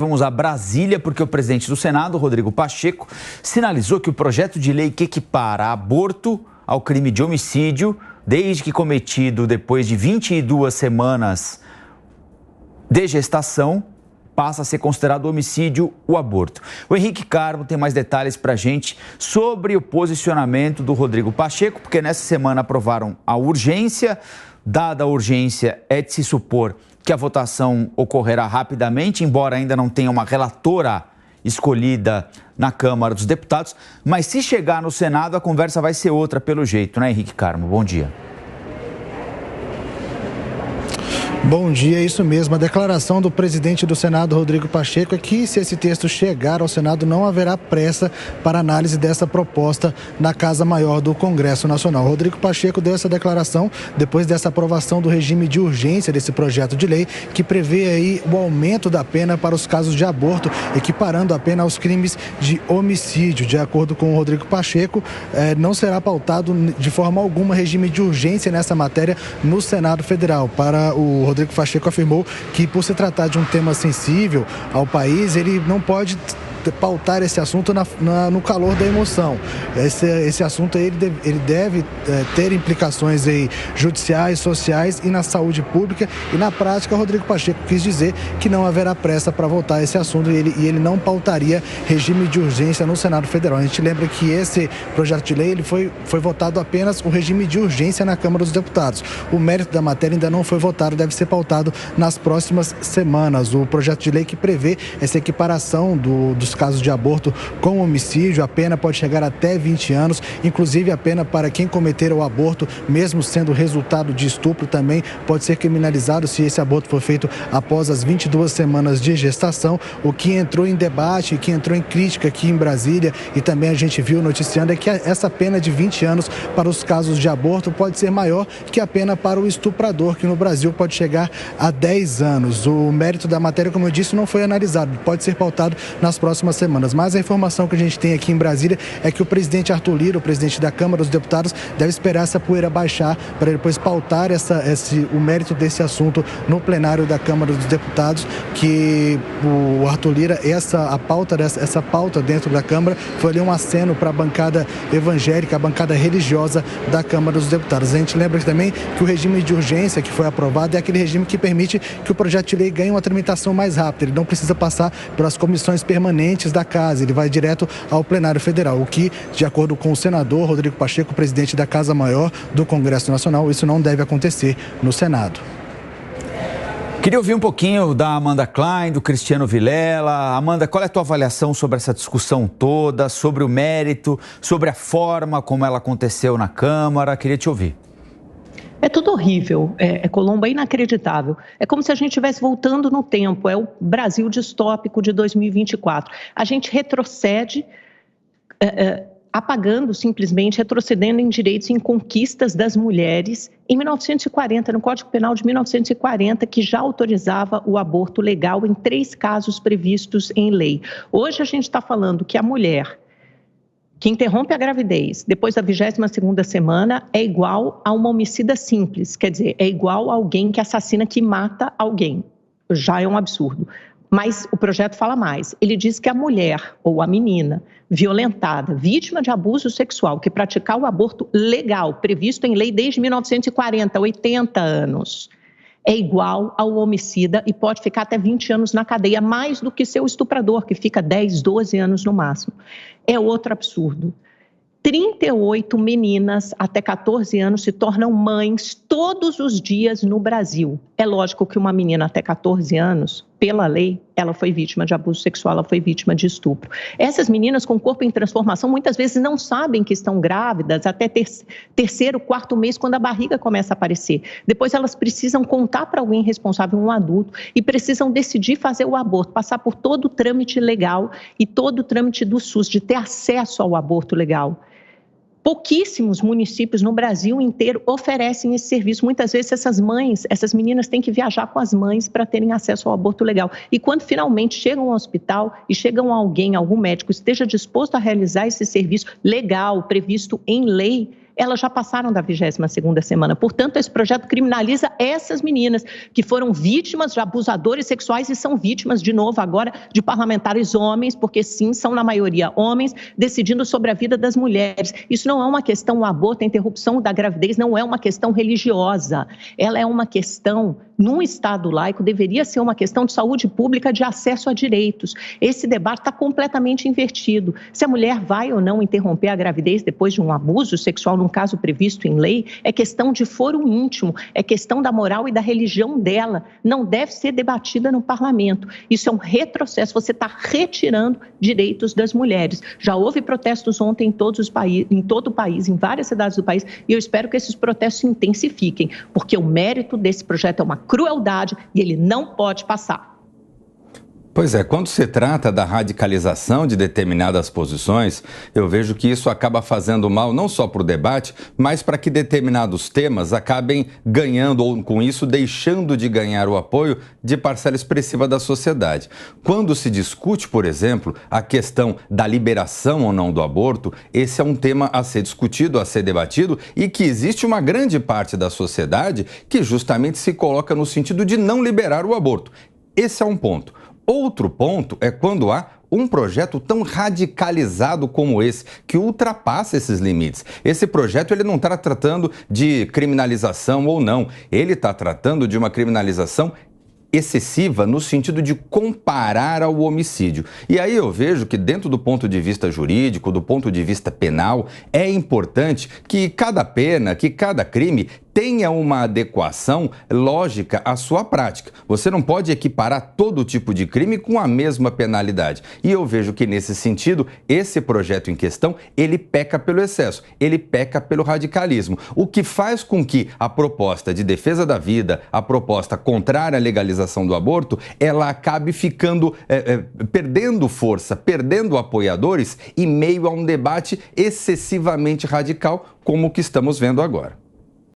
Vamos a Brasília, porque o presidente do Senado, Rodrigo Pacheco, sinalizou que o projeto de lei que equipara aborto ao crime de homicídio, desde que cometido depois de 22 semanas de gestação, passa a ser considerado homicídio o aborto. O Henrique Carmo tem mais detalhes para a gente sobre o posicionamento do Rodrigo Pacheco, porque nessa semana aprovaram a urgência. Dada a urgência, é de se supor que a votação ocorrerá rapidamente, embora ainda não tenha uma relatora escolhida na Câmara dos Deputados. Mas se chegar no Senado, a conversa vai ser outra pelo jeito, né, Henrique Carmo? Bom dia. Bom dia, é isso mesmo. A declaração do presidente do Senado, Rodrigo Pacheco, é que se esse texto chegar ao Senado, não haverá pressa para análise dessa proposta na Casa Maior do Congresso Nacional. Rodrigo Pacheco deu essa declaração depois dessa aprovação do regime de urgência desse projeto de lei, que prevê aí o aumento da pena para os casos de aborto, equiparando a pena aos crimes de homicídio. De acordo com o Rodrigo Pacheco, não será pautado de forma alguma regime de urgência nessa matéria no Senado Federal. Para o Rodrigo Pacheco afirmou que, por se tratar de um tema sensível ao país, ele não pode pautar esse assunto no calor da emoção. Esse assunto ele deve ter implicações aí judiciais, sociais e na saúde pública. E na prática, Rodrigo Pacheco quis dizer que não haverá pressa para votar esse assunto e ele não pautaria regime de urgência no Senado Federal. A gente lembra que esse projeto de lei ele foi votado apenas o regime de urgência na Câmara dos Deputados. O mérito da matéria ainda não foi votado, deve ser pautado nas próximas semanas. O projeto de lei que prevê essa equiparação dos casos de aborto com homicídio, a pena pode chegar até 20 anos, inclusive a pena para quem cometer o aborto, mesmo sendo resultado de estupro, também pode ser criminalizado se esse aborto for feito após as 22 semanas de gestação. O que entrou em debate, que entrou em crítica aqui em Brasília e também a gente viu noticiando é que essa pena de 20 anos para os casos de aborto pode ser maior que a pena para o estuprador, que no Brasil pode chegar a 10 anos. O mérito da matéria, como eu disse, não foi analisado, pode ser pautado nas próximas semanas. Mas a informação que a gente tem aqui em Brasília é que o presidente Arthur Lira, o presidente da Câmara dos Deputados, deve esperar essa poeira baixar para depois pautar o mérito desse assunto no plenário da Câmara dos Deputados, que o Arthur Lira, essa pauta dentro da Câmara foi ali um aceno para a bancada evangélica, a bancada religiosa da Câmara dos Deputados. A gente lembra também que o regime de urgência que foi aprovado é aquele regime que permite que o projeto de lei ganhe uma tramitação mais rápida. Ele não precisa passar pelas comissões permanentes da casa, ele vai direto ao plenário federal, o que, de acordo com o senador Rodrigo Pacheco, presidente da Casa Maior do Congresso Nacional, isso não deve acontecer no Senado. Queria ouvir um pouquinho da Amanda Klein, do Cristiano Vilela. Amanda, qual é a tua avaliação sobre essa discussão toda, sobre o mérito, sobre a forma como ela aconteceu na Câmara? Queria te ouvir. É tudo horrível, Colombo, é inacreditável. É como se a gente estivesse voltando no tempo, é o Brasil distópico de 2024. A gente retrocede, apagando simplesmente, retrocedendo em direitos e em conquistas das mulheres em 1940, no Código Penal de 1940, que já autorizava o aborto legal em 3 casos previstos em lei. Hoje a gente está falando que a mulher que interrompe a gravidez depois da 22ª semana é igual a uma homicida simples, quer dizer, é igual a alguém que assassina, que mata alguém. Já é um absurdo. Mas o projeto fala mais. Ele diz que a mulher ou a menina violentada, vítima de abuso sexual, que praticar o aborto legal, previsto em lei desde 1940, 80 anos, é igual ao homicida e pode ficar até 20 anos na cadeia, mais do que seu estuprador, que fica 10, 12 anos no máximo. É outro absurdo. 38 meninas até 14 anos se tornam mães todos os dias no Brasil. É lógico que uma menina até 14 anos, pela lei, ela foi vítima de abuso sexual, ela foi vítima de estupro. Essas meninas com corpo em transformação muitas vezes não sabem que estão grávidas até terceiro, quarto mês, quando a barriga começa a aparecer. Depois elas precisam contar para alguém responsável, um adulto, e precisam decidir fazer o aborto, passar por todo o trâmite legal e todo o trâmite do SUS, de ter acesso ao aborto legal. Pouquíssimos municípios no Brasil inteiro oferecem esse serviço. Muitas vezes essas meninas têm que viajar com as mães para terem acesso ao aborto legal. E quando finalmente chegam ao hospital e chegam algum médico esteja disposto a realizar esse serviço legal, previsto em lei, elas já passaram da 22ª semana. Portanto, esse projeto criminaliza essas meninas que foram vítimas de abusadores sexuais e são vítimas, de novo, agora de parlamentares homens, porque sim, são na maioria homens, decidindo sobre a vida das mulheres. Isso não é uma questão, o aborto, a interrupção da gravidez não é uma questão religiosa, ela é uma questão, num Estado laico, deveria ser uma questão de saúde pública, de acesso a direitos. Esse debate está completamente invertido. Se a mulher vai ou não interromper a gravidez depois de um abuso sexual, num caso previsto em lei, é questão de foro íntimo, é questão da moral e da religião dela. Não deve ser debatida no parlamento. Isso é um retrocesso, você está retirando direitos das mulheres. Já houve protestos ontem em todo o país, em várias cidades do país, e eu espero que esses protestos se intensifiquem, porque o mérito desse projeto é uma crueldade e ele não pode passar. Pois é, quando se trata da radicalização de determinadas posições, eu vejo que isso acaba fazendo mal não só para o debate, mas para que determinados temas acabem ganhando ou com isso deixando de ganhar o apoio de parcela expressiva da sociedade. Quando se discute, por exemplo, a questão da liberação ou não do aborto, esse é um tema a ser discutido, a ser debatido e que existe uma grande parte da sociedade que justamente se coloca no sentido de não liberar o aborto. Esse é um ponto. Outro ponto é quando há um projeto tão radicalizado como esse, que ultrapassa esses limites. Esse projeto ele não está tratando de criminalização ou não, ele está tratando de uma criminalização excessiva no sentido de comparar ao homicídio. E aí eu vejo que dentro do ponto de vista jurídico, do ponto de vista penal, é importante que cada pena, que cada crime tenha uma adequação lógica à sua prática. Você não pode equiparar todo tipo de crime com a mesma penalidade. E eu vejo que nesse sentido, esse projeto em questão, ele peca pelo excesso, ele peca pelo radicalismo, o que faz com que a proposta de defesa da vida, a proposta contrária à legalização do aborto, ela acabe ficando, perdendo força, perdendo apoiadores em meio a um debate excessivamente radical como o que estamos vendo agora.